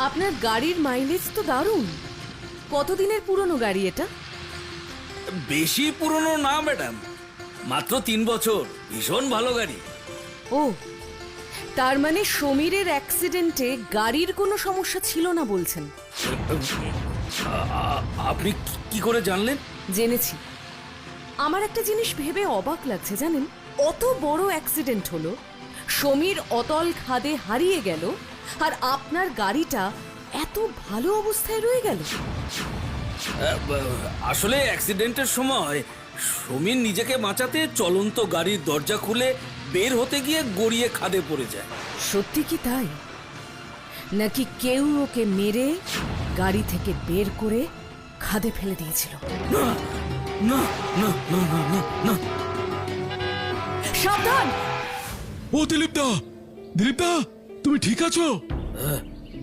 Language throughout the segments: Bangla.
আপনার গাড়ির মাইলেজ তো দারুণ। কতদিনের পুরনো গাড়ি এটা? বেশি পুরনো না ম্যাডাম, মাত্র 3 বছর। ভীষণ ভালো গাড়ি। ও, তার মানে সমীরের অ্যাক্সিডেন্টে গাড়ির কোনো সমস্যা ছিল না বলছেন? আপনি কি করে জানলেন? জেনেছি। আমার একটা জিনিস ভেবে অবাক লাগছে জানেন, অত বড় অ্যাক্সিডেন্ট হলো, সমীর অতল খাদে হারিয়ে গেল, আর আপনার গাড়িটা এত ভালো অবস্থায় রয়ে গেল। আসলে অ্যাক্সিডেন্টের সময় সমীর নিজেকে বাঁচাতে চলন্ত গাড়ির দরজা খুলে বের হতে গিয়ে গড়িয়ে খাদে পড়ে যায়। সত্যি কি তাই, নাকি কেউ ওকে মেরে গাড়ি থেকে বের করে খাদে ফেলে দিয়েছিল? না না না না না না না। সাবধান! ও দিলীপদা, দিলীপদা, তুমি ঠিক আছো?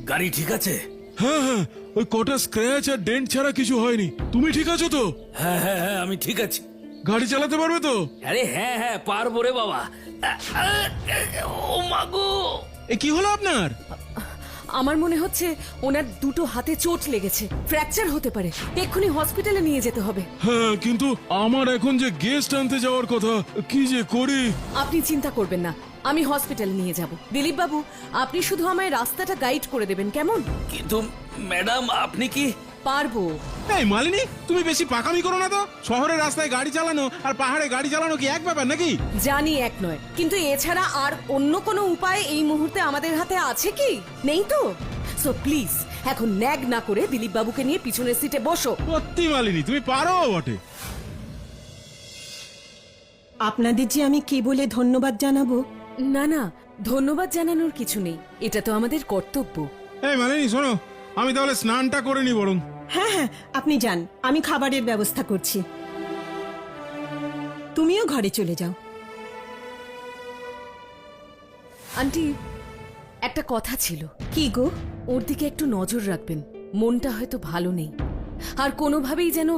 গাড়ি ঠিক আছে? হ্যাঁ হ্যাঁ, ওই কটা স্ক্র্যাচ আর ডেন্ট ছাড়া কিছু হয়নি। তুমি ঠিক আছো তো? হ্যাঁ হ্যাঁ হ্যাঁ, আমি ঠিক আছি। গাড়ি চালাতে পারবে তো? আরে হ্যাঁ হ্যাঁ, পারবো রে বাবা। ও মাগো! এ কি হলো আপনার? আমার মনে হচ্ছে ওনার দুটো হাতে চোট লেগেছে, ফ্র্যাকচার হতে পারে। এক্ষুনি হসপিটালে নিয়ে যেতে হবে। হ্যাঁ, কিন্তু আমার এখন যে গেস্ট আনতে যাওয়ার কথা, কি যে করি। আপনি চিন্তা করবেন না, আমি হসপিটালে নিয়ে যাব। দিলীপ বাবু, আপনি শুধু আমায় রাস্তাটা গাইড করে দেবেন, কেমন? কিন্তু ম্যাডাম, আপনি কি? পারবো। এই মালিনী, তুমি বেশি পাকামি করো না তো। শহরের রাস্তায় গাড়ি চালানো আর পাহাড়ে গাড়ি চালানো কি এক ব্যাপার নাকি? জানি এক নয়, কিন্তু এছাড়া আর অন্য কোনো উপায় এই মুহূর্তে আমাদের হাতে আছে কি? নেই তো। সো প্লিজ এখন ন্যাগ না করে দিলীপ বাবুকে নিয়ে পিছনের সিটে বসো। সত্যি মালিনী, তুমি পারো বটে। আপনাদের যে আমি কি বলে ধন্যবাদ জানাবো। না না, ধন্যবাদ জানানোর কিছু নেই, এটা তো আমাদের কর্তব্য। এই মালিনী শোনো, আমি তাহলে স্নানটা করে নি বরং। হ্যাঁ হ্যাঁ, আপনি যান, আমি খাবারের ব্যবস্থা করছি। তুমিও ঘরে চলে যাও। আন্টি, একটা কথা ছিল। কি গো? ওর দিকে একটু নজর রাখবেন, মনটা হয়তো ভালো নেই, আর কোনোভাবেই যেন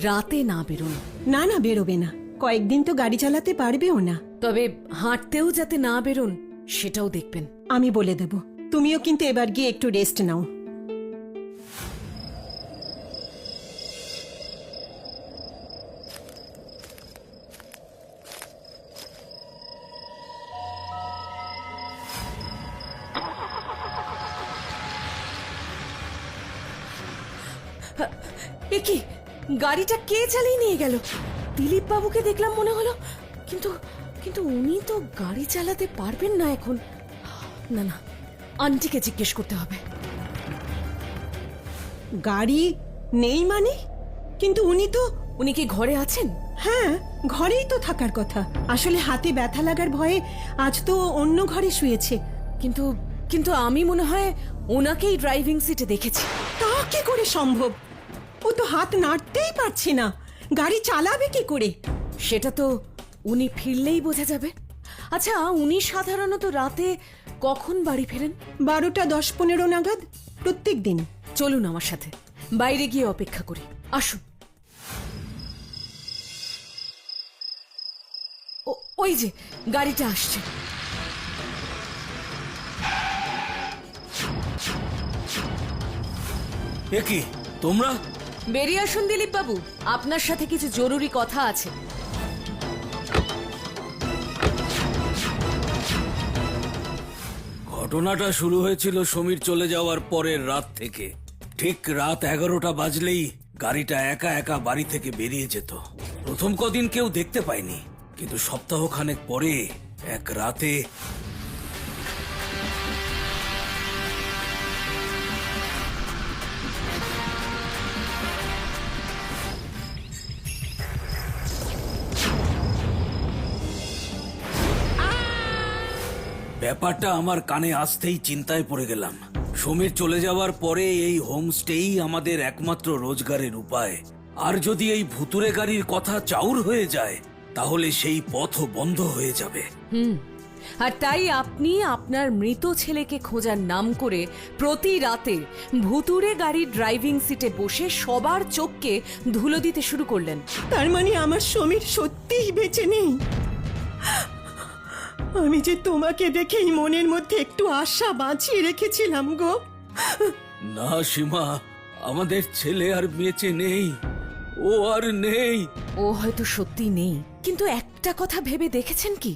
রাতে না বেরোন। না না, বেরোবে না, কয়েকদিন তো গাড়ি চালাতে পারবেও না। তবে হাঁটতেও যাতে না বেরোন সেটাও দেখবেন। আমি বলে দেব। তুমিও কিন্তু এবার গিয়ে একটু রেস্ট নাও। এ কি, গাড়িটা কে চালিয়ে নিয়ে গেল? দিলীপ বাবুকে দেখলাম মনে হলো, কিন্তু কিন্তু উনি তো গাড়ি চালাতে পারবেন না এখন। না না, আন্টিকে জিজ্ঞেস করতে হবে। গাড়ি নেই মানে? কিন্তু উনি কি ঘরে আছেন? হ্যাঁ, ঘরেই তো থাকার কথা। আসলে হাতে ব্যথা লাগার ভয়ে আজ তো অন্য ঘরে শুয়েছে। কিন্তু কিন্তু আমি মনে হয় ওনাকেই ড্রাইভিং সিটে দেখেছি। তা কি করে সম্ভব? ও তো হাত নাড়তেই পারছে না, গাড়ি চালাবে কি করে? সেটা তো উনি ফিরলেই বোঝা যাবে। আচ্ছা, উনি সাধারণত রাতে কখন বাড়ি ফেরেন? 12টা 10-15 নাগাদ প্রত্যেক দিন। চলুন আমার সাথে, বাইরে গিয়ে অপেক্ষা করি। আসুন। ওই যে গাড়িটা আসছে। এ কি, তোমরা? বেরিয়ে আসুন দিলীপ বাবু, আপনার সাথে কিছু জরুরি কথা আছে। ঘটনাটা শুরু হয়েছিল সমীর চলে যাওয়ার পরের রাত থেকে। ঠিক রাত 11টা বাজলেই গাড়িটা একা একা বাড়ি থেকে বেরিয়ে যেত। প্রথম কদিন কেউ দেখতে পায়নি, কিন্তু সপ্তাহখানেক পরে এক রাতে ব্যাপারটা আমার কানে আসতেই চিন্তায় পড়ে গেলাম। সমীর চলে যাওয়ার পরে এই হোমস্টেই আমাদের একমাত্র রোজগারের উপায়। আর যদি এই ভুতুরে গাড়ির কথা চাউর হয়ে যায়, তাহলে সেই পথও বন্ধ হয়ে যাবে। আর তাই আপনি আপনার মৃত ছেলেকে খোঁজার নাম করে প্রতি রাতে ভুতুরে গাড়ির ড্রাইভিং সিটে বসে সবার চোখকে ধুলো দিতে শুরু করলেন। তার মানে আমার সমীর সত্যিই বেঁচে নেই? আমি যে তোমাকে দেখেই মনের মধ্যে একটু আশা বাঁচিয়ে রেখেছিলাম গো। না সীমা, আমাদের ছেলে আর বেঁচে নেই, ও আর নেই। ও হয়তো সত্যি নেই, কিন্তু একটা কথা ভেবে দেখেছেন কি,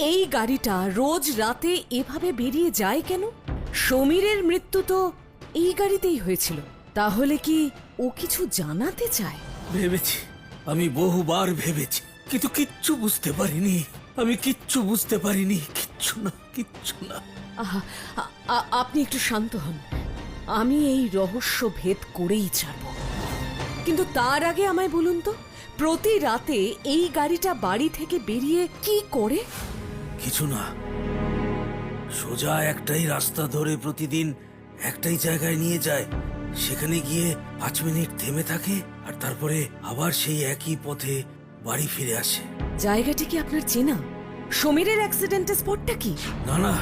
এই গাড়িটা রোজ রাতে এভাবে বেরিয়ে যায় কেন? সমীরের মৃত্যু তো এই গাড়িতেই হয়েছিল। তাহলে কি ও কিছু জানাতে চায়? ভেবেছি, আমি বহুবার ভেবেছি, কিন্তু কিচ্ছু বুঝতে পারিনি। আমি কিচ্ছু বুঝতে পারিনি, কিচ্ছু না, কিচ্ছু না। আহা, আপনি একটু শান্ত হন। আমি এই রহস্য ভেদ করেই ছাড়ব। কিন্তু তার আগে আমায় বলুন তো, প্রতি রাতে এই গাড়িটা বাড়ি থেকে বেরিয়ে কি করে? কিছু না, সোজা একটাই রাস্তা ধরে প্রতিদিন একটাই জায়গায় নিয়ে যায়। সেখানে গিয়ে 5 মিনিট থেমে থাকে, আর তারপরে আবার সেই একই পথে বাড়ি ফিরে আসে। জায়গাটি কি আপনার চেনা? সমীরের অ্যাক্সিডেন্টের স্পটটা কি? না না,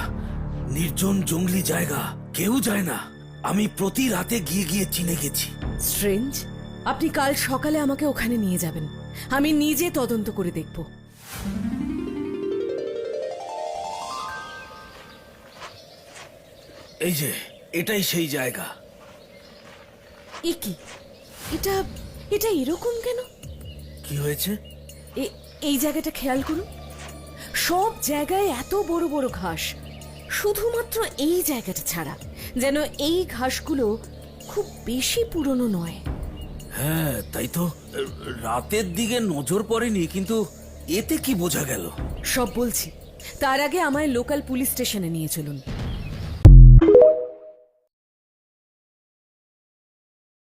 নির্জন জঙ্গলি জায়গা, কেউ যায় না। আমি প্রতি রাতে গিয়ে গিয়ে চিনে গেছি। স্ট্রেঞ্জ। আপনি কাল সকালে আমাকে ওখানে নিয়ে যাবেন, আমি নিজে তদন্ত করে দেখব। এই যে, এটাই সেই জায়গা। এ কি? এটা এটা এরকম কেন? কি হয়েছে? এই জায়গাটা খেয়াল করুন, সব জায়গায় এত বড় বড় ঘাস, শুধুমাত্র এই জায়গাটা ছাড়া। যেন এই ঘাসগুলো খুব বেশি পুরনো নয়। হ্যাঁ, তাই তো। রাতের দিকে নজর পড়েনি, কিন্তু এতে কি বোঝা গেল? সব বলছি, তার আগে আমায় লোকাল পুলিশ স্টেশনে নিয়ে চলুন।